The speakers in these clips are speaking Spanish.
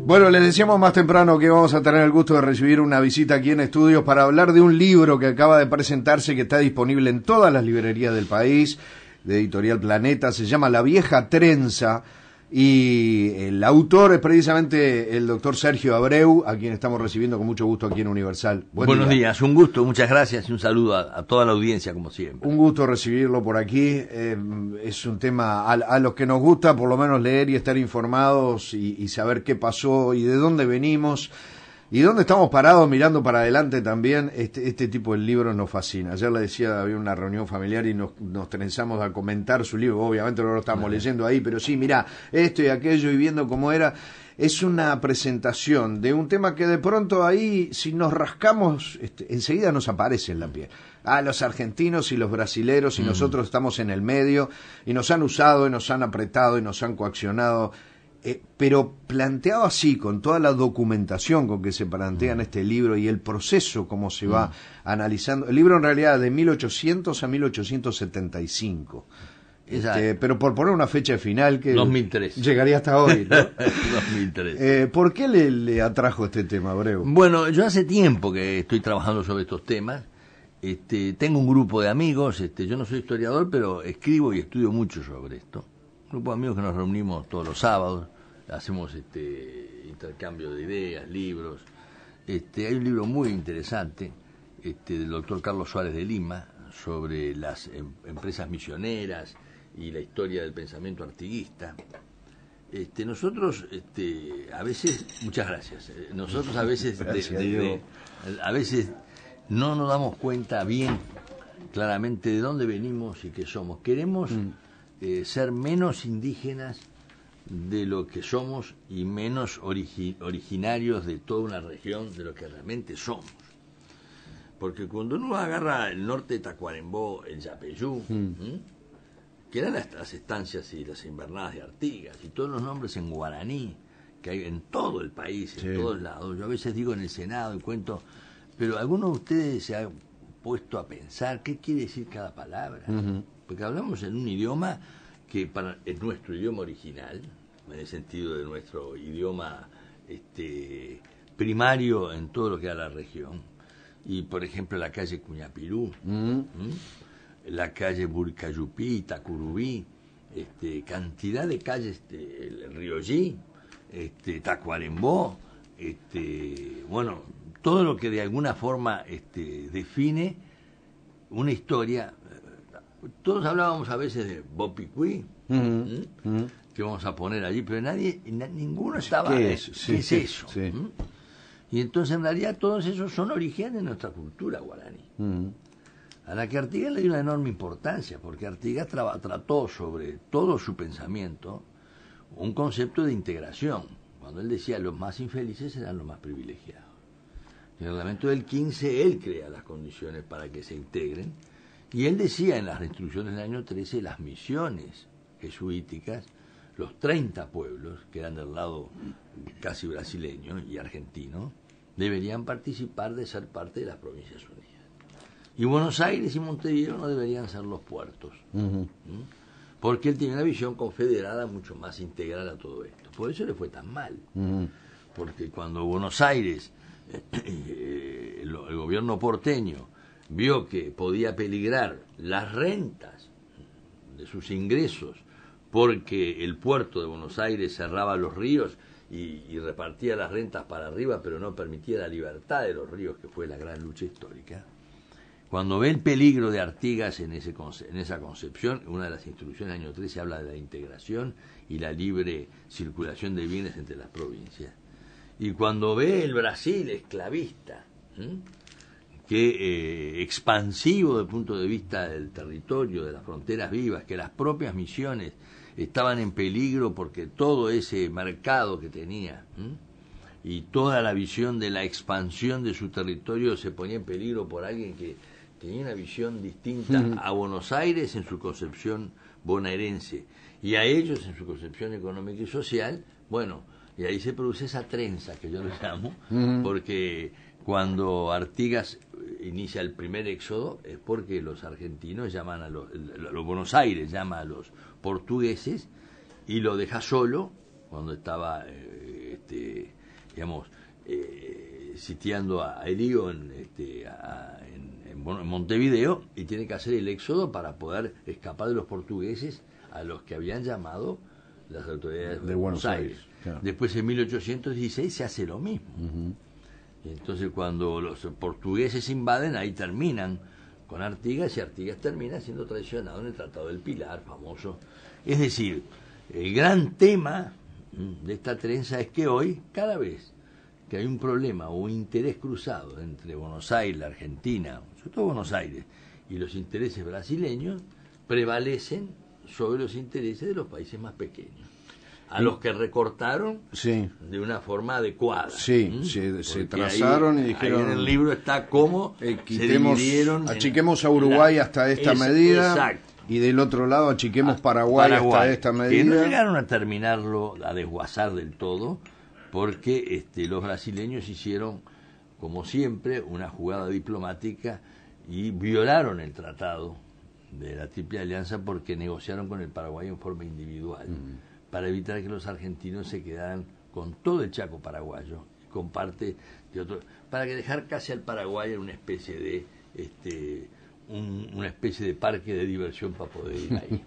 Bueno, les decíamos más temprano que vamos a tener el gusto de recibir una visita aquí en estudios para hablar de un libro que acaba de presentarse, que está disponible en todas las librerías del país, de Editorial Planeta. Se llama La Vieja Trenza y el autor es precisamente el doctor Sergio Abreu, a quien estamos recibiendo con mucho gusto aquí en Universal. Buenos días, un gusto, muchas gracias y un saludo a toda la audiencia como siempre. Un gusto recibirlo por aquí. Es un tema a los que nos gusta por lo menos leer y estar informados y saber qué pasó y de dónde venimos y dónde estamos parados mirando para adelante también. Este tipo de libros nos fascina. Ayer le decía, había una reunión familiar y nos trenzamos a comentar su libro. Obviamente no lo estamos leyendo ahí, pero sí, mirá, esto y aquello y viendo cómo era. Es una presentación de un tema que de pronto ahí, si nos rascamos, enseguida nos aparece en la piel. Los argentinos y los brasileros y nosotros estamos en el medio y nos han usado y nos han apretado y nos han coaccionado. Pero planteado así, con toda la documentación con que se plantea en este libro y el proceso, cómo se va analizando. El libro en realidad de 1800 a 1875. Pero por poner una fecha final que 2003. Llegaría hasta hoy, ¿no? 2003. ¿Por qué le atrajo este tema, Abreu? Bueno, yo hace tiempo que estoy trabajando sobre estos temas. Tengo un grupo de amigos, yo no soy historiador, pero escribo y estudio mucho sobre esto. Un grupo de amigos que nos reunimos todos los sábados, hacemos intercambio de ideas, libros. Hay un libro muy interesante del doctor Carlos Suárez de Lima sobre las empresas misioneras y la historia del pensamiento artiguista. Nosotros a veces, muchas gracias, nosotros a veces a veces no nos damos cuenta bien claramente de dónde venimos y qué somos. Queremos ser menos indígenas de lo que somos y menos originarios de toda una región de lo que realmente somos. Porque cuando uno agarra el norte de Tacuarembó, el Yapeyú, que eran las estancias y las invernadas de Artigas, y todos los nombres en guaraní, que hay en todo el país, en todos lados. Yo a veces digo en el Senado y cuento, pero ¿alguno de ustedes se ha puesto a pensar qué quiere decir cada palabra? Porque hablamos en un idioma que es nuestro idioma original, en el sentido de nuestro idioma primario en todo lo que era la región. Y por ejemplo la calle Cuñapirú, la calle Burcayupí, Itacurubí, cantidad de calles, el Riollí, Tacuarembó, bueno, todo lo que de alguna forma define una historia. Todos hablábamos a veces de Bopicuí, que vamos a poner allí, pero ninguno estaba. ¿Qué es? ¿Qué es eso? Sí. Y entonces en realidad todos esos son orígenes de nuestra cultura guaraní, a la que Artigas le dio una enorme importancia, porque Artigas trató sobre todo su pensamiento un concepto de integración, cuando él decía los más infelices eran los más privilegiados. En el reglamento del 15 él crea las condiciones para que se integren, y él decía en las instrucciones del año 13 las misiones jesuíticas, los 30 pueblos que eran del lado casi brasileño y argentino, deberían participar de ser parte de las Provincias Unidas. Y Buenos Aires y Montevideo no deberían ser los puertos, porque él tiene una visión confederada mucho más integral a todo esto. Por eso le fue tan mal, porque cuando Buenos Aires, el gobierno porteño, vio que podía peligrar las rentas de sus ingresos, porque el puerto de Buenos Aires cerraba los ríos y repartía las rentas para arriba, pero no permitía la libertad de los ríos, que fue la gran lucha histórica. Cuando ve el peligro de Artigas en esa concepción, una de las instrucciones del año 13 habla de la integración y la libre circulación de bienes entre las provincias. Y cuando ve el Brasil esclavista, que expansivo desde el punto de vista del territorio, de las fronteras vivas, que las propias misiones estaban en peligro porque todo ese mercado que tenía y toda la visión de la expansión de su territorio se ponía en peligro por alguien que tenía una visión distinta a Buenos Aires en su concepción bonaerense y a ellos en su concepción económica y social, bueno, y ahí se produce esa trenza que yo le llamo, porque cuando Artigas inicia el primer éxodo es porque los argentinos llaman a los Buenos Aires llama a los portugueses y lo deja solo cuando estaba digamos, sitiando a Elío en Montevideo, y tiene que hacer el éxodo para poder escapar de los portugueses a los que habían llamado las autoridades de Buenos Aires. Claro. Después, en 1816, se hace lo mismo. Y entonces, cuando los portugueses invaden, ahí terminan con Artigas, y Artigas termina siendo traicionado en el Tratado del Pilar, famoso. Es decir, el gran tema de esta trenza es que hoy, cada vez que hay un problema o un interés cruzado entre Buenos Aires, la Argentina, sobre todo Buenos Aires, y los intereses brasileños, prevalecen sobre los intereses de los países más pequeños, a los que recortaron de una forma adecuada. Se trazaron y dijeron... Ahí en el libro está cómo se dividieron... Achiquemos a Uruguay hasta esta medida, exacto, y del otro lado achiquemos Paraguay hasta esta medida. Que no llegaron a terminarlo, a desguazar del todo, porque los brasileños hicieron, como siempre, una jugada diplomática y violaron el tratado de la Triple Alianza, porque negociaron con el Paraguay en forma individual, para evitar que los argentinos se quedaran con todo el Chaco paraguayo y con parte de otro, para que dejar casi al Paraguay en una especie de una especie de parque de diversión para poder ir ahí.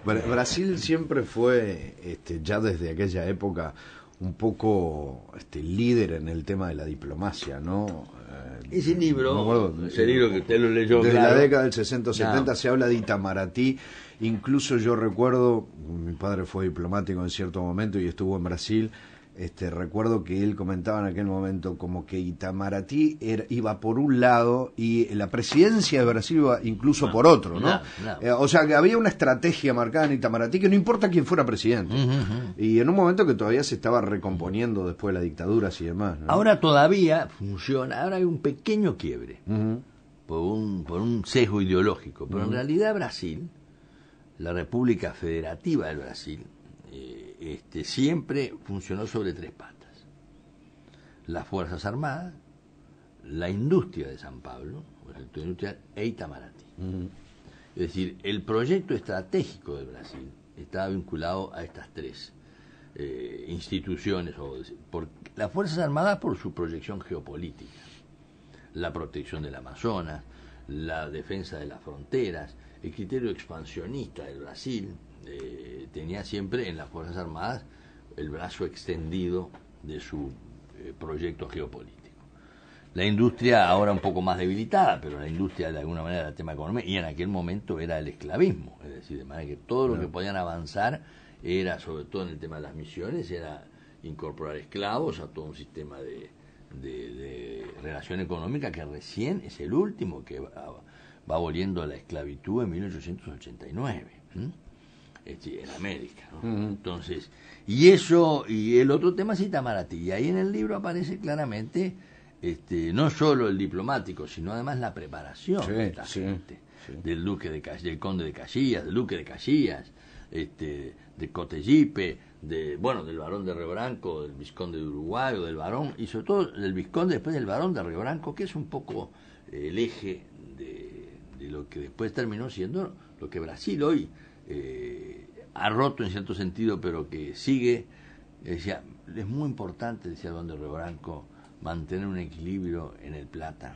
Brasil siempre fue, ya desde aquella época, un poco líder en el tema de la diplomacia, ¿no? Ese libro que usted lo leyó, desde la década del 60-70 se habla de Itamaraty. Incluso yo recuerdo, mi padre fue diplomático en cierto momento y estuvo en Brasil. Recuerdo que él comentaba en aquel momento como que Itamaraty iba por un lado y la presidencia de Brasil iba incluso por otro, ¿no? O sea, que había una estrategia marcada en Itamaraty que no importa quién fuera presidente. Y en un momento que todavía se estaba recomponiendo después de las dictaduras y demás, ¿no? Ahora todavía funciona, ahora hay un pequeño quiebre por un sesgo ideológico, pero en realidad Brasil, la República Federativa del Brasil, siempre funcionó sobre tres patas: las Fuerzas Armadas, la industria de San Pablo, el sector industrial, e Itamaraty. Es decir, el proyecto estratégico de Brasil estaba vinculado a estas tres instituciones, por las Fuerzas Armadas por su proyección geopolítica, la protección del Amazonas, la defensa de las fronteras, el criterio expansionista del Brasil. Tenía siempre en las Fuerzas Armadas el brazo extendido de su proyecto geopolítico. La industria, ahora un poco más debilitada, pero la industria de alguna manera era el tema económico, y en aquel momento era el esclavismo, es decir, de manera que todo lo que podían avanzar era, sobre todo en el tema de las misiones, era incorporar esclavos a todo un sistema de relación económica que recién es el último que va aboliendo la esclavitud en 1889. En América, ¿no? Entonces, y el otro tema es Itamaraty, y ahí en el libro aparece claramente no solo el diplomático, sino además la preparación de esta gente, del duque del conde de Caxias, del duque de Caxias, de Cotellipe, del barón de Río Branco, del vizconde de Uruguay, o del barón, y sobre todo del vizconde, después del barón de Río Branco, que es un poco el eje de lo que después terminó siendo lo que Brasil hoy ha roto en cierto sentido, pero que sigue. Decía, es muy importante, decía don de Río Branco, mantener un equilibrio en el Plata.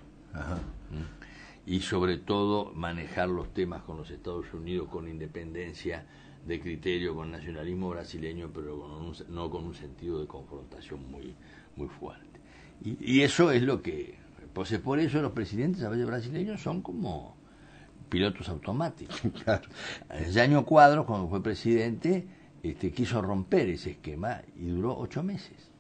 Y sobre todo manejar los temas con los Estados Unidos con independencia de criterio, con nacionalismo brasileño, pero no con un sentido de confrontación muy, muy fuerte. Y eso es lo que... Pues por eso los presidentes a veces brasileños son como pilotos automáticos. Claro. Jânio Quadros, cuando fue presidente, quiso romper ese esquema y duró 8 meses.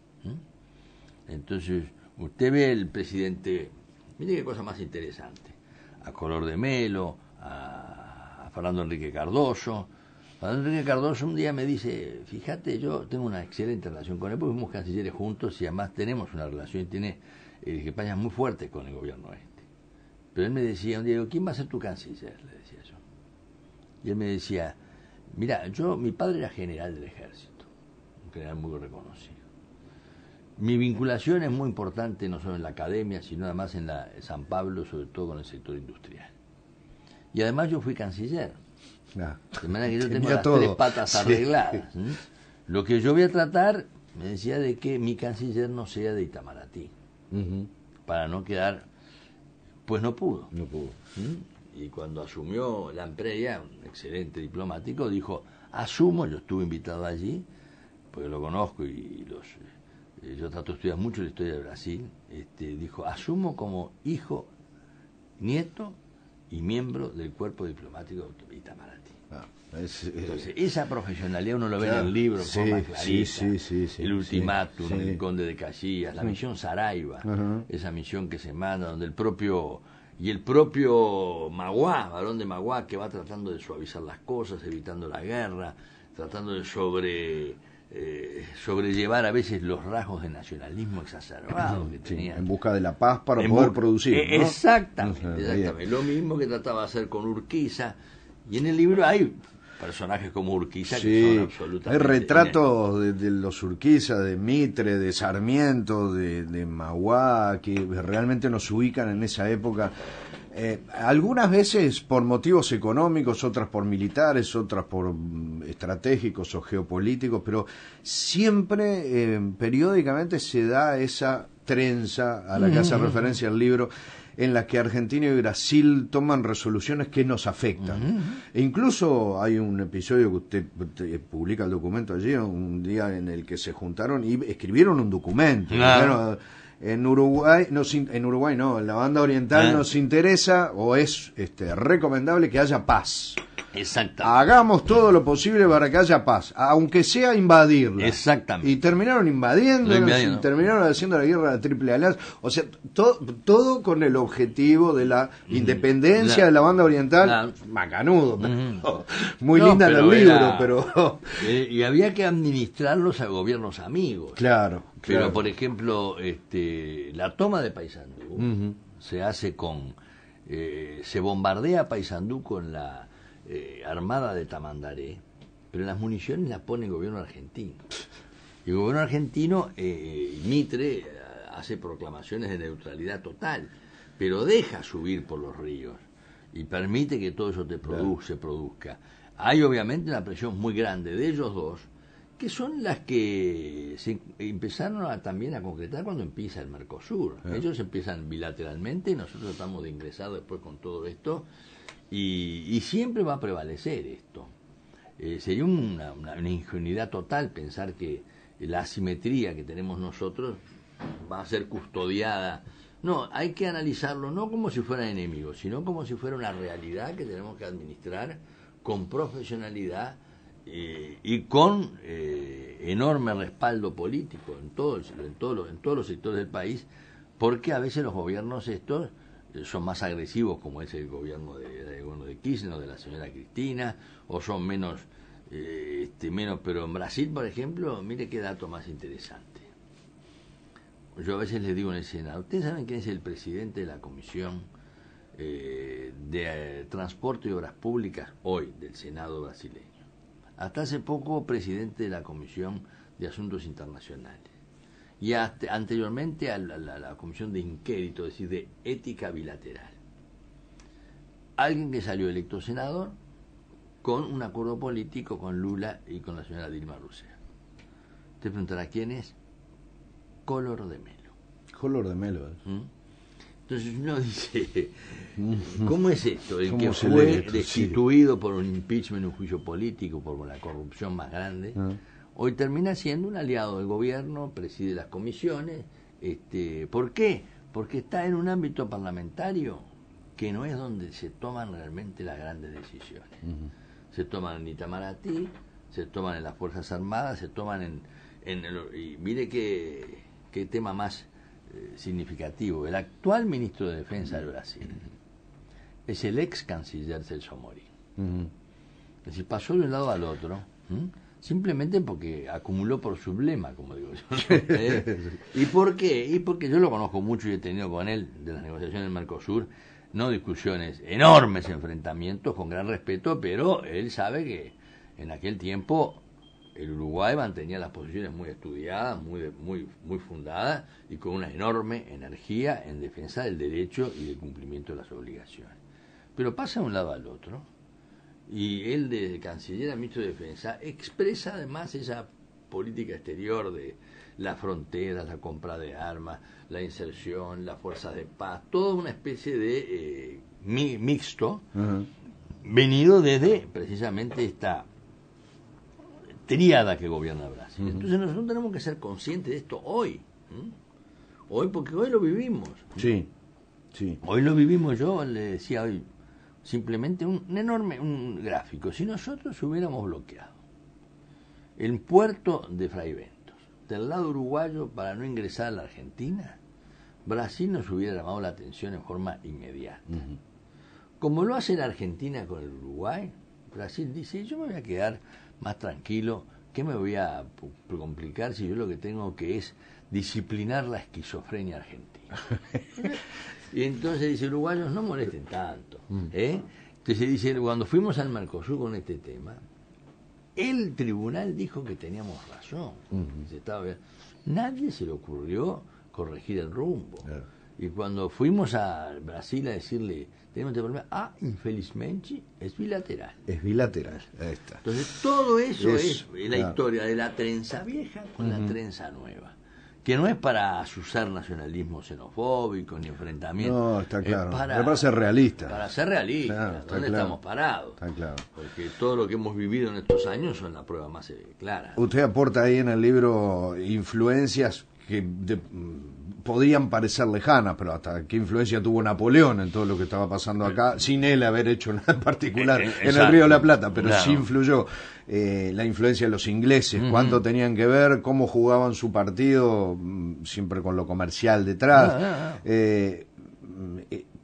Entonces, usted ve el presidente, mire qué cosa más interesante, a Collor de Mello, a Fernando Henrique Cardoso. Fernando Henrique Cardoso un día me dice, fíjate, yo tengo una excelente relación con él, porque fuimos cancilleres juntos y además tenemos una relación, tiene campañas muy fuertes con el gobierno Pero él me decía un día, ¿quién va a ser tu canciller?, le decía yo. Y él me decía, mira, mi padre era general del ejército, un general muy reconocido. Mi vinculación es muy importante, no solo en la academia, sino además en San Pablo, sobre todo con el sector industrial. Y además yo fui canciller. De manera que yo tengo las tres patas arregladas. Lo que yo voy a tratar, me decía de que mi canciller no sea de Itamaraty, para no quedar, pues no pudo. Y cuando asumió Lampreia, un excelente diplomático, dijo, asumo, yo estuve invitado allí, porque lo conozco y yo trato de estudiar mucho la historia de Brasil, dijo, asumo como hijo, nieto y miembro del cuerpo diplomático de Itamaraty. Entonces, esa profesionalidad uno lo ve en el libro, forma clarita, el ultimátum, el Conde de Caxias, la misión Saraiva, esa misión que se manda, donde el propio Magua, Barón de Magua, que va tratando de suavizar las cosas, evitando la guerra, tratando de sobrellevar a veces los rasgos de nacionalismo exacerbado que tenía. En busca de la paz para poder producir, ¿no? Exactamente. Lo mismo que trataba de hacer con Urquiza. Y en el libro hay personajes como Urquiza que son absolutamente... Hay retratos de los Urquiza, de Mitre, de Sarmiento, de Magua, que realmente nos ubican en esa época. Algunas veces por motivos económicos, otras por militares, otras por estratégicos o geopolíticos, pero siempre, periódicamente se da esa trenza a la que hace referencia el libro, en la que Argentina y Brasil toman resoluciones que nos afectan. E incluso hay un episodio que usted publica el documento allí, un día en el que se juntaron y escribieron un documento. Bueno, en Uruguay no, en la banda oriental nos interesa o es recomendable que haya paz. Exactamente. Hagamos todo lo posible para que haya paz, aunque sea invadirla. Exactamente. Y terminaron invadiendo. Terminaron haciendo la guerra de la Triple Alianza. O sea, todo con el objetivo de la independencia de la banda oriental. Macanudo, muy linda en el libro, pero... y había que administrarlos a gobiernos amigos. Claro. Pero, por ejemplo, la toma de Paysandú se hace se bombardea Paysandú con la Armada de Tamandaré, pero las municiones las pone el gobierno argentino. Y el gobierno argentino, Mitre, hace proclamaciones de neutralidad total, pero deja subir por los ríos y permite que todo eso se produzca. Hay obviamente una presión muy grande de ellos dos, que son las que se empezaron también a concretar cuando empieza el Mercosur. Ellos empiezan bilateralmente y nosotros tratamos de ingresar después con todo esto. Y siempre va a prevalecer esto. Sería una ingenuidad total pensar que la asimetría que tenemos nosotros va a ser custodiada. No, hay que analizarlo no como si fueran enemigos, sino como si fuera una realidad que tenemos que administrar con profesionalidad y con enorme respaldo político en todos los sectores del país, porque a veces los gobiernos estos son más agresivos, como es el gobierno de Kirchner o de la señora Cristina, o son menos, pero en Brasil, por ejemplo, mire qué dato más interesante. Yo a veces les digo en el Senado, ¿ustedes saben quién es el presidente de la Comisión de Transporte y Obras Públicas hoy del Senado brasileño? Hasta hace poco presidente de la Comisión de Asuntos Internacionales. Y anteriormente a la Comisión de Inquérito, es decir, de Ética Bilateral. Alguien que salió electo senador con un acuerdo político con Lula y con la señora Dilma Rousseff. Te preguntará quién es. Collor de Mello. Collor de Mello. Entonces uno dice, ¿cómo es esto? El que fue destituido por un impeachment, un juicio político, por la corrupción más grande, hoy termina siendo un aliado del gobierno, preside las comisiones. ¿Por qué? Porque está en un ámbito parlamentario que no es donde se toman realmente las grandes decisiones. Se toman en Itamaraty, se toman en las Fuerzas Armadas, se toman y mire qué tema más significativo. El actual ministro de Defensa de Brasil es el ex canciller Celso Amorim. Es decir, pasó de un lado al otro, simplemente porque acumuló por sublema, como digo yo. ¿Y por qué? Y porque yo lo conozco mucho y he tenido con él, de las negociaciones del Mercosur, no discusiones, enormes enfrentamientos, con gran respeto, pero él sabe que en aquel tiempo el Uruguay mantenía las posiciones muy estudiadas, muy fundadas y con una enorme energía en defensa del derecho y del cumplimiento de las obligaciones. Pero pasa de un lado al otro y él, de canciller a ministro de Defensa, expresa además esa política exterior las fronteras, la compra de armas, la inserción, las fuerzas de paz, toda una especie de mixto, venido desde precisamente esta tríada que gobierna Brasil. Entonces nosotros tenemos que ser conscientes de esto hoy. Hoy, porque hoy lo vivimos. Sí. Hoy lo vivimos. Yo le decía hoy simplemente un enorme gráfico. Si nosotros hubiéramos bloqueado el puerto de Frei Ventos del lado uruguayo para no ingresar a la Argentina, Brasil nos hubiera llamado la atención en forma inmediata. Como lo hace la Argentina con el Uruguay, Brasil dice, yo me voy a quedar más tranquilo, ¿qué me voy a complicar si yo lo que tengo que es disciplinar la esquizofrenia argentina? Y entonces dice, uruguayos, no molesten tanto. Entonces dice, cuando fuimos al Mercosur con este tema, el tribunal dijo que teníamos razón. Nadie se le ocurrió corregir el rumbo. Y cuando fuimos a Brasil a decirle, tenemos este problema, infelizmente es bilateral. Es bilateral, ahí está. Entonces todo eso es la historia de la trenza vieja con la trenza nueva. Que no es para asusar nacionalismo xenofóbico ni enfrentamiento. No, está claro. Para ser realista. Para ser realista. Claro, ¿dónde estamos parados? Está claro. Porque todo lo que hemos vivido en estos años son la prueba más clara. Usted aporta ahí en el libro influencias que podían parecer lejanas, pero hasta qué influencia tuvo Napoleón en todo lo que estaba pasando acá, sin él haber hecho nada en particular en el Río de la Plata, pero sí influyó la influencia de los ingleses, cuánto tenían que ver, cómo jugaban su partido, siempre con lo comercial detrás.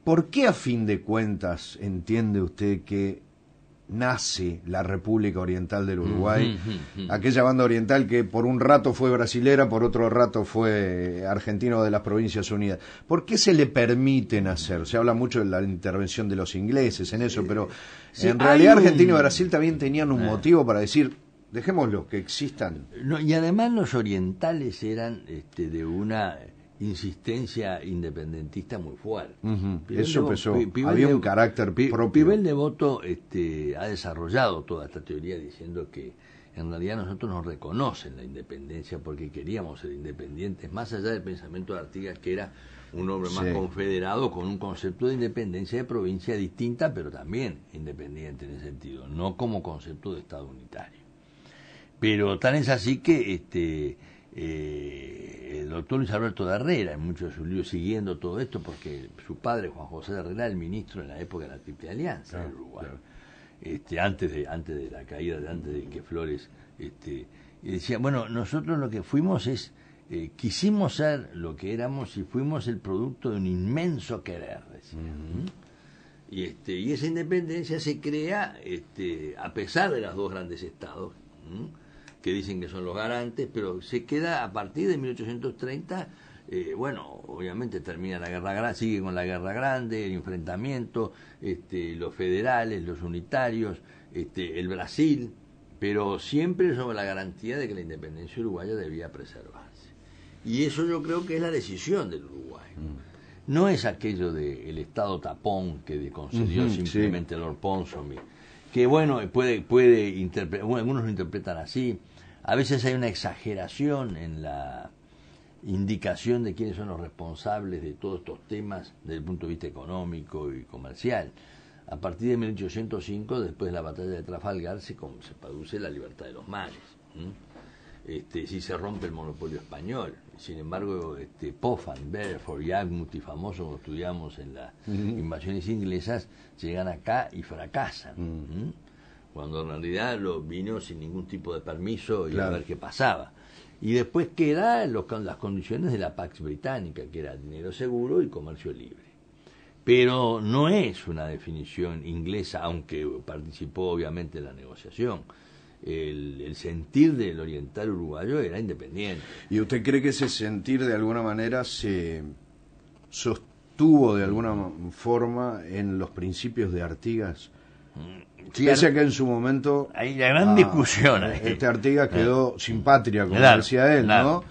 ¿Por qué a fin de cuentas entiende usted que nace la República Oriental del Uruguay, aquella banda oriental que por un rato fue brasilera, por otro rato fue argentino de las Provincias Unidas? ¿Por qué se le permite nacer? Se habla mucho de la intervención de los ingleses en eso, pero en realidad Argentina y Brasil también tenían un motivo para decir, dejémoslo, que existan. No, y además los orientales eran de una insistencia independentista muy fuerte. Eso empezó, había un carácter propio. Pibel Devoto ha desarrollado toda esta teoría diciendo que en realidad nosotros nos reconocen la independencia porque queríamos ser independientes, más allá del pensamiento de Artigas, que era un hombre más confederado con un concepto de independencia de provincia distinta, pero también independiente en ese sentido, no como concepto de Estado unitario. Pero tan es así que el doctor Luis Alberto de Herrera, en muchos de sus libros, siguiendo todo esto, porque su padre, Juan José de Herrera, el ministro en la época de la Triple Alianza en Uruguay, antes de la caída, antes de que Flores, y decía, bueno, nosotros lo que fuimos es, quisimos ser lo que éramos y fuimos el producto de un inmenso querer, decía. Y esa independencia se crea a pesar de los dos grandes estados, que dicen que son los garantes, pero se queda a partir de 1830, obviamente termina la Guerra Grande, sigue con la Guerra Grande, el enfrentamiento, los federales, los unitarios, el Brasil, pero siempre sobre la garantía de que la independencia uruguaya debía preservarse. Y eso yo creo que es la decisión del Uruguay. No es aquello del Estado tapón que concedió simplemente Lord Ponsonby, que puede interpretar, algunos lo interpretan así. A veces hay una exageración en la indicación de quiénes son los responsables de todos estos temas desde el punto de vista económico y comercial. A partir de 1805, después de la batalla de Trafalgar, se produce la libertad de los mares. Sí se rompe el monopolio español. Sin embargo, Popham, Bedford y Agmuti, famosos como estudiamos en las invasiones inglesas, llegan acá y fracasan. Cuando en realidad vino sin ningún tipo de permiso y a ver qué pasaba. Y después queda las condiciones de la Pax Británica, que era dinero seguro y comercio libre. Pero no es una definición inglesa, aunque participó obviamente en la negociación. El sentir del oriental uruguayo era independiente. ¿Y usted cree que ese sentir de alguna manera se sostuvo de alguna forma en los principios de Artigas? Sí, pese a que en su momento hay una gran discusión ahí. Artigas quedó sin patria, como decía él, ¿no?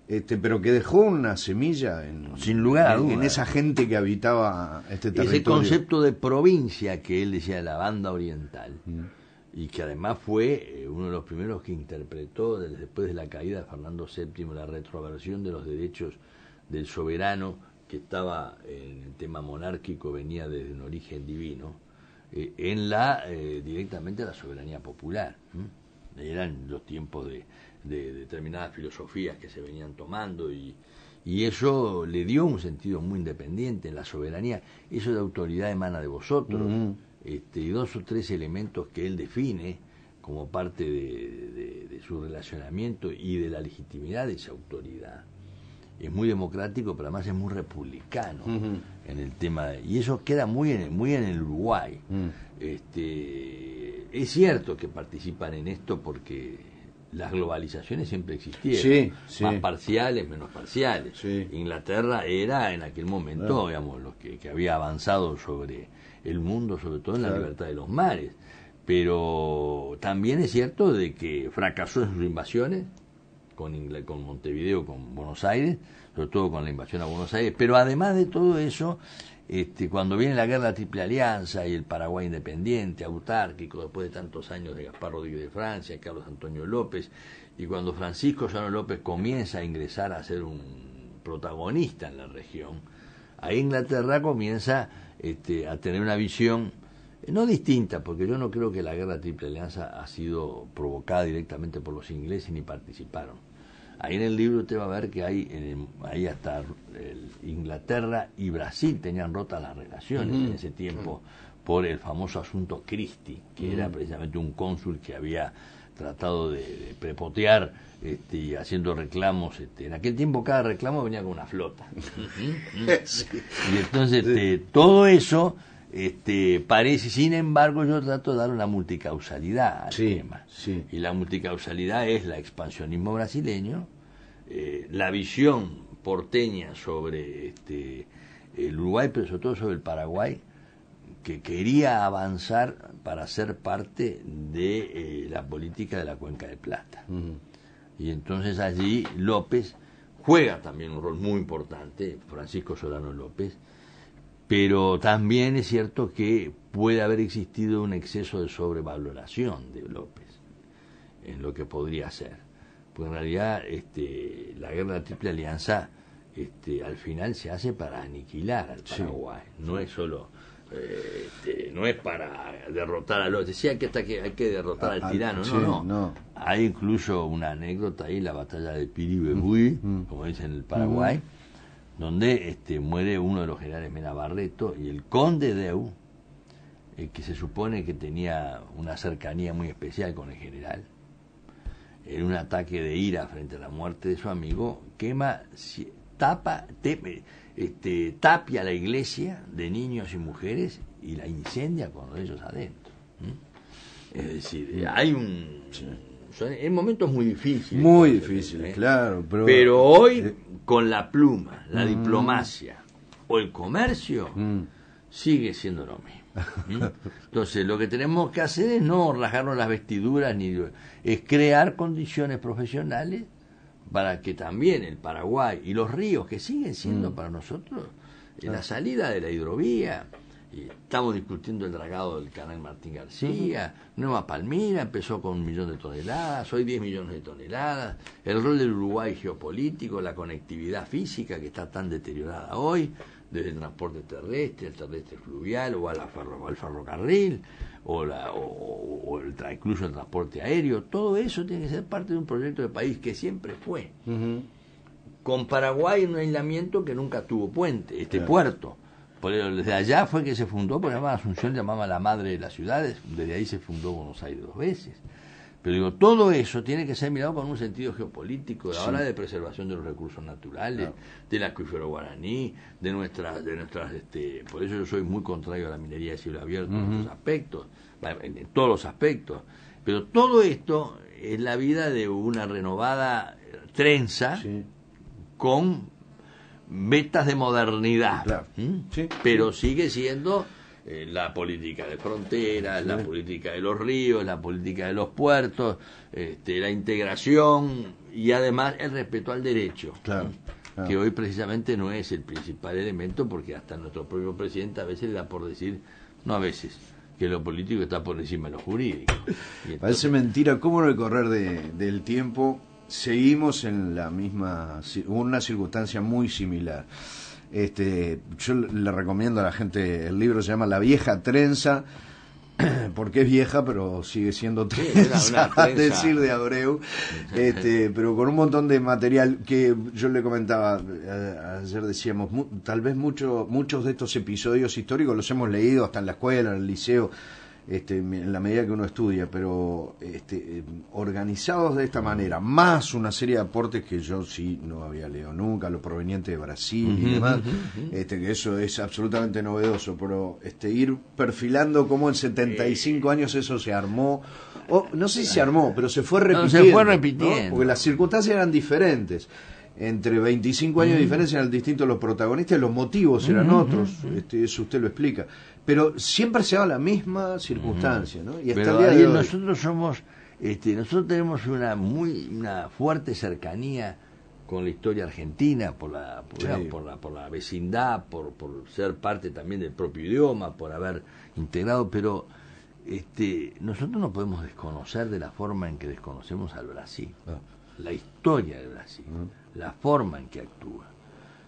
Pero que dejó una semilla sin lugar a dudas en esa gente que habitaba este territorio. Ese concepto de provincia que él decía de la banda oriental y que además fue uno de los primeros que interpretó después de la caída de Fernando VII la retroversión de los derechos del soberano, que estaba en el tema monárquico, venía desde un origen divino, en directamente la soberanía popular. Eran los tiempos de determinadas filosofías que se venían tomando, y eso le dio un sentido muy independiente en la soberanía. Eso de autoridad emana de vosotros, y 2 o 3 elementos que él define como parte de su relacionamiento y de la legitimidad de esa autoridad. Es muy democrático, pero además es muy republicano en el tema, y eso queda muy en el Uruguay. Es cierto que participan en esto porque las globalizaciones siempre existieron, más parciales, menos parciales. Inglaterra era en aquel momento, digamos, los que había avanzado sobre el mundo, sobre todo en la libertad de los mares. Pero también es cierto de que fracasó en sus invasiones, con Montevideo, con Buenos Aires, sobre todo con la invasión a Buenos Aires. Pero además de todo eso, cuando viene la guerra de la Triple Alianza y el Paraguay independiente, autárquico, después de tantos años de Gaspar Rodríguez de Francia, Carlos Antonio López, y cuando Francisco Solano López comienza a ingresar a ser un protagonista en la región, ahí Inglaterra comienza a tener una visión no distinta, porque yo no creo que la guerra de Triple Alianza ha sido provocada directamente por los ingleses ni participaron. Ahí en el libro usted va a ver que ahí hasta Inglaterra y Brasil tenían rotas las relaciones en ese tiempo por el famoso asunto Christie, que era precisamente un cónsul que había tratado de prepotear y haciendo reclamos. En aquel tiempo cada reclamo venía con una flota. Y entonces todo eso parece, sin embargo, yo trato de dar una multicausalidad al tema. Y la multicausalidad es el expansionismo brasileño, la visión porteña sobre el Uruguay, pero sobre todo sobre el Paraguay, que quería avanzar para ser parte de la política de la Cuenca del Plata. Y entonces allí López juega también un rol muy importante, Francisco Solano López. Pero también es cierto que puede haber existido un exceso de sobrevaloración de López en lo que podría ser. Pues en realidad la guerra de la Triple Alianza al final se hace para aniquilar al Paraguay. No es solo no es para derrotar a López. Decía que hay que derrotar al tirano. No. Hay incluso una anécdota ahí, la batalla de Piribebuy, como dicen en el Paraguay, donde muere uno de los generales Mena Barreto, y el conde Deu, que se supone que tenía una cercanía muy especial con el general, en un ataque de ira frente a la muerte de su amigo, tapia la iglesia de niños y mujeres y la incendia con ellos adentro. Es decir, hay en momentos muy difíciles. Muy difíciles, claro. Pero hoy, con la pluma, la diplomacia o el comercio, sigue siendo lo mismo. Entonces, lo que tenemos que hacer es no rasgarnos las vestiduras, es crear condiciones profesionales para que también el Paraguay y los ríos, que siguen siendo para nosotros la salida de la hidrovía. Y estamos discutiendo el dragado del canal Martín García. Nueva Palmira empezó con 1 millón de toneladas, hoy 10 millones de toneladas. El rol del Uruguay geopolítico, la conectividad física que está tan deteriorada hoy, desde el transporte terrestre, el terrestre fluvial o al ferrocarril, incluso el transporte aéreo. Todo eso tiene que ser parte de un proyecto de país que siempre fue. Con Paraguay en un aislamiento que nunca tuvo puente, puerto. Desde allá fue que se fundó, porque además Asunción llamaba la madre de las ciudades, desde ahí se fundó Buenos Aires 2 veces. Pero digo, todo eso tiene que ser mirado con un sentido geopolítico, ahora de preservación de los recursos naturales, del acuífero guaraní, de nuestras por eso yo soy muy contrario a la minería de cielo abierto en todos los aspectos. Pero todo esto es la vida de una renovada trenza con vetas de modernidad, pero sigue siendo la política de fronteras, la política de los ríos, la política de los puertos, la integración y además el respeto al derecho, que hoy precisamente no es el principal elemento, porque hasta nuestro propio presidente a veces le da por decir, no a veces, que lo político está por encima de lo jurídico. Parece mentira cómo en el correr del tiempo seguimos en la misma, una circunstancia muy similar. Yo le recomiendo a la gente, el libro se llama La vieja trenza, porque es vieja pero sigue siendo trenza, a decir de Abreu, pero con un montón de material que yo le comentaba ayer, decíamos, tal vez muchos de estos episodios históricos los hemos leído hasta en la escuela, en el liceo, en la medida que uno estudia, pero organizados de esta manera, más una serie de aportes que yo sí no había leído nunca, lo proveniente de Brasil y demás, que eso es absolutamente novedoso, pero ir perfilando cómo en 75 años eso se armó, o no sé si se armó, pero se fue repitiendo, ¿no? Porque las circunstancias eran diferentes. Entre 25 años de diferencia eran distintos los protagonistas, los motivos eran otros, eso usted lo explica, pero siempre se da la misma circunstancia, ¿no? Y hasta pero el día de hoy nosotros somos, nosotros tenemos una fuerte cercanía con la historia argentina por la vecindad, por ser parte también del propio idioma, por haber integrado, pero nosotros no podemos desconocer de la forma en que desconocemos al Brasil, la historia del Brasil, la forma en que actúa,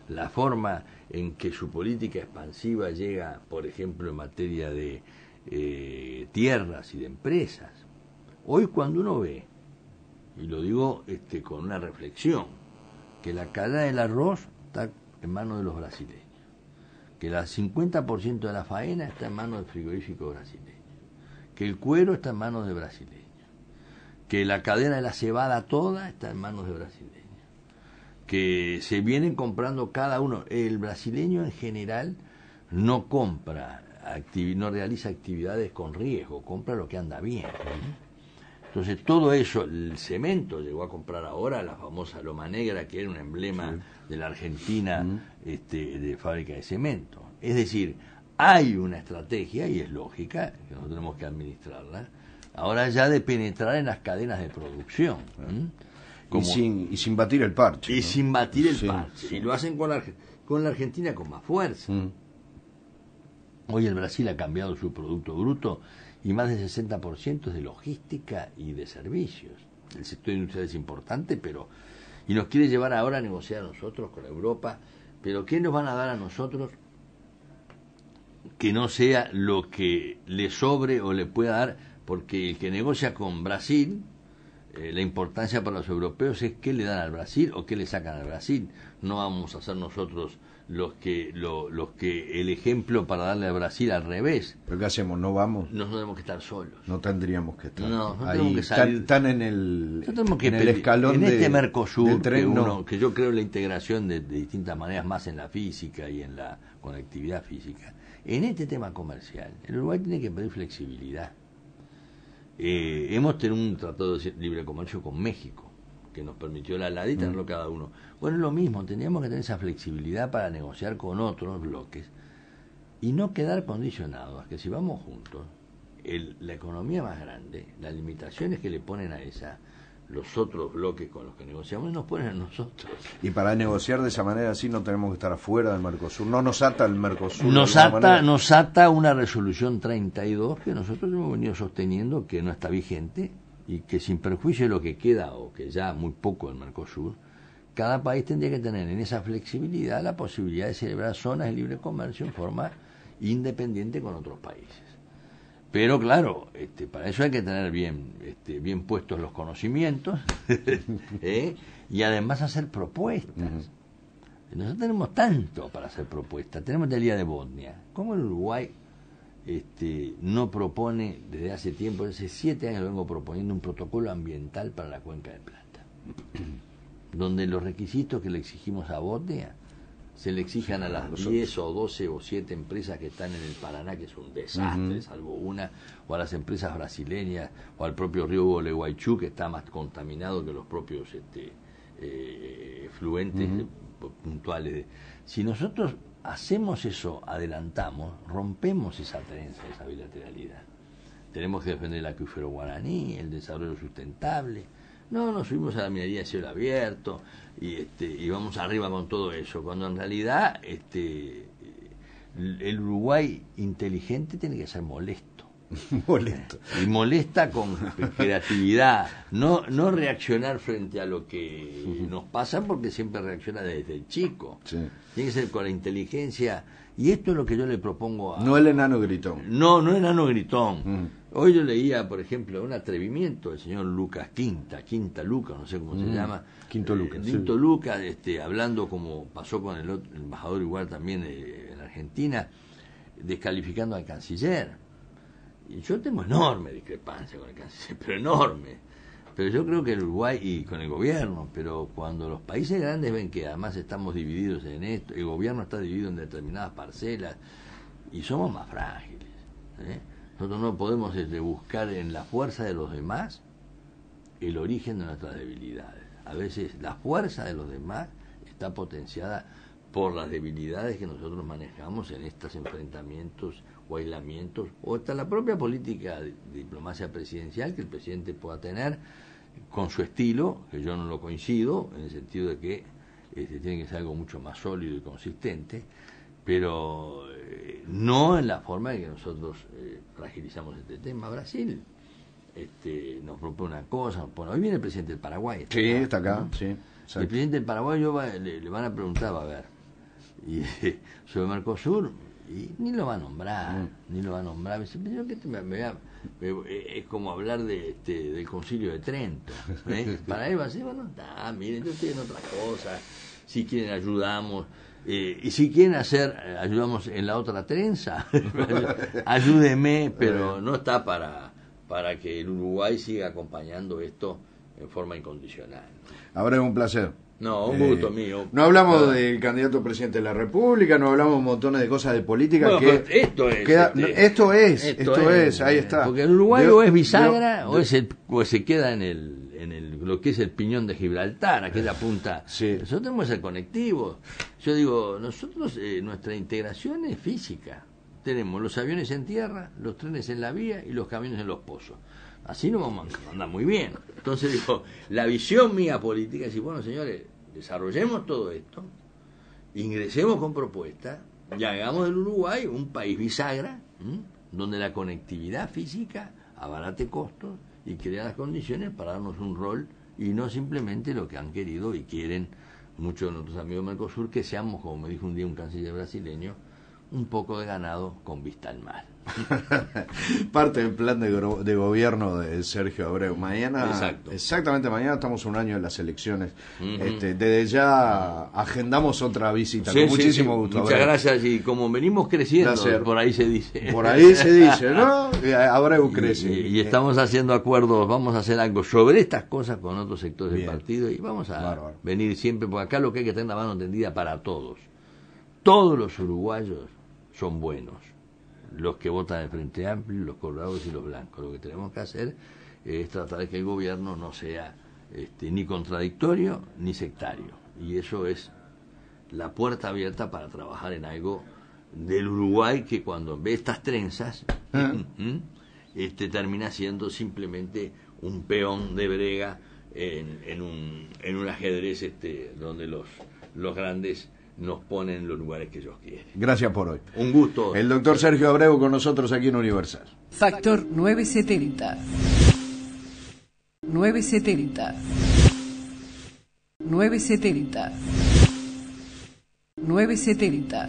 la forma en que su política expansiva llega, por ejemplo, en materia de tierras y de empresas. Hoy cuando uno ve, y lo digo con una reflexión, que la cadena del arroz está en manos de los brasileños, que el 50% de la faena está en manos del frigorífico brasileño, que el cuero está en manos de brasileños, que la cadena de la cebada toda está en manos de brasileños, que se vienen comprando cada uno. El brasileño en general no compra, no realiza actividades con riesgo, compra lo que anda bien. Entonces todo eso, el cemento llegó a comprar ahora la famosa Loma Negra, que era un emblema de la Argentina, de fábrica de cemento. Es decir, hay una estrategia, y es lógica, que nosotros tenemos que administrarla, ahora ya de penetrar en las cadenas de producción. Y sin batir el parche. Y sin batir el parche. Y lo hacen con la Argentina con más fuerza. Hoy el Brasil ha cambiado su Producto Bruto y más del 60% es de logística y de servicios. El sector industrial es importante, y nos quiere llevar ahora a negociar a nosotros con Europa. Pero ¿qué nos van a dar a nosotros que no sea lo que le sobre o le pueda dar? Porque el que negocia con Brasil, la importancia para los europeos es qué le dan al Brasil o qué le sacan al Brasil. No vamos a ser nosotros los que el ejemplo para darle al Brasil al revés. ¿Pero qué hacemos? ¿No vamos? No tenemos que estar solos. No tendríamos que estar. No ahí tenemos que salir. Están en el en escalón este Mercosur, del tren, que yo creo en la integración de distintas maneras, más en la física y en la conectividad física. En este tema comercial, el Uruguay tiene que pedir flexibilidad. Hemos tenido un tratado de libre comercio con México que nos permitió la LAD y tenerlo cada uno. Bueno, es lo mismo, tendríamos que tener esa flexibilidad para negociar con otros bloques y no quedar condicionados a que si vamos juntos, la economía más grande, las limitaciones que le ponen a los otros bloques con los que negociamos nos ponen a nosotros. Y para negociar de esa manera así no tenemos que estar afuera del Mercosur. No nos ata el Mercosur. Nos ata una resolución 32 que nosotros hemos venido sosteniendo que no está vigente y que sin perjuicio de lo que queda o que ya muy poco del Mercosur, cada país tendría que tener en esa flexibilidad la posibilidad de celebrar zonas de libre comercio en forma independiente con otros países. Pero claro, para eso hay que tener bien puestos los conocimientos y además hacer propuestas. Nosotros tenemos tanto para hacer propuestas. Tenemos el día de Botnia. ¿Cómo el Uruguay no propone desde hace tiempo, hace 7 años lo vengo proponiendo, un protocolo ambiental para la Cuenca de Plata? Donde los requisitos que le exigimos a Botnia se le exijan a las 10 o 12 o 7 empresas que están en el Paraná, que es un desastre, salvo una, o a las empresas brasileñas, o al propio río Gualeguaychú, que está más contaminado que los propios efluentes puntuales. Si nosotros hacemos eso, adelantamos, rompemos esa trenza, esa bilateralidad. Tenemos que defender el acuífero guaraní, el desarrollo sustentable. No, nos subimos a la minería de cielo abierto y vamos arriba con todo eso, cuando en realidad el Uruguay inteligente tiene que ser molesto. Molesto. Y molesta con creatividad. No reaccionar frente a lo que nos pasa, porque siempre reacciona desde el chico. Sí. Tiene que ser con la inteligencia. Y esto es lo que yo le propongo a... No el enano gritón. No el enano gritón. Hoy yo leía, por ejemplo, un atrevimiento del señor Lucas Quinta Lucas, no sé cómo se llama. Quinto Lucas. Quinto Lucas, hablando como pasó con el embajador igual también en Argentina, descalificando al canciller. Y yo tengo enorme discrepancia con el canciller, pero enorme. Pero yo creo que el Uruguay, y con el gobierno, pero cuando los países grandes ven que además estamos divididos en esto, el gobierno está dividido en determinadas parcelas, y somos más frágiles. Nosotros no podemos buscar en la fuerza de los demás el origen de nuestras debilidades. A veces la fuerza de los demás está potenciada por las debilidades que nosotros manejamos en estos enfrentamientos o aislamientos, o hasta la propia política de diplomacia presidencial que el presidente pueda tener con su estilo, que yo no lo coincido, en el sentido de que tiene que ser algo mucho más sólido y consistente, pero no en la forma en que nosotros fragilizamos este tema. Brasil nos propone una cosa, bueno, hoy viene el presidente del Paraguay. Está acá, ¿no? Sí. Exacto. El presidente del Paraguay le van a preguntar, va a ver, y sobre Mercosur, y ni lo va a nombrar, ni lo va a nombrar. Me dice, es como hablar del Concilio de Trento. Para él va a ser, bueno, miren, yo estoy en otra cosa, si quieren ayudamos, y si quieren ayudamos en la otra trenza, ayúdeme, pero no está para que el Uruguay siga acompañando esto en forma incondicional. Ahora es un placer. No, un gusto mío. No hablamos del candidato presidente de la República, no hablamos montones de cosas de política. Bueno, que esto es, ahí está. Porque el Uruguay o es bisagra o se queda en lo que es el piñón de Gibraltar, aquella punta. Sí. Nosotros tenemos que ser conectivos. Yo digo, nosotros, nuestra integración es física. Tenemos los aviones en tierra, los trenes en la vía y los camiones en los pozos. Así nos vamos a andar muy bien. Entonces digo, la visión mía política es decir, bueno, señores, desarrollemos todo esto, ingresemos con propuestas y hagamos del Uruguay un país bisagra, donde la conectividad física abarate costos y crea las condiciones para darnos un rol, y no simplemente lo que han querido y quieren muchos de nuestros amigos de Mercosur, que seamos, como me dijo un día un canciller brasileño, un poco de ganado con vista al mar. Parte del plan de gobierno de Sergio Abreu. Mañana, exacto. Exactamente, mañana estamos un año en las elecciones. Desde ya agendamos otra visita, con muchísimo gusto. Muchas gracias, y como venimos creciendo, por ahí se dice. Por ahí se dice, ¿no? Abreu crece. Y estamos haciendo acuerdos, vamos a hacer algo sobre estas cosas con otros sectores del partido, y vamos a venir siempre, porque acá lo que hay que tener la mano tendida para todos. Todos los uruguayos son buenos. Los que votan el Frente Amplio, los colorados y los blancos. Lo que tenemos que hacer es tratar de que el gobierno no sea ni contradictorio ni sectario. Y eso es la puerta abierta para trabajar en algo del Uruguay que cuando ve estas trenzas termina siendo simplemente un peón de brega en un ajedrez donde los grandes nos ponen en los lugares que ellos quieren. Gracias por hoy. Un gusto. El doctor Sergio Abreu con nosotros aquí en Universal. Factor 970. 970. 970. 970. 970.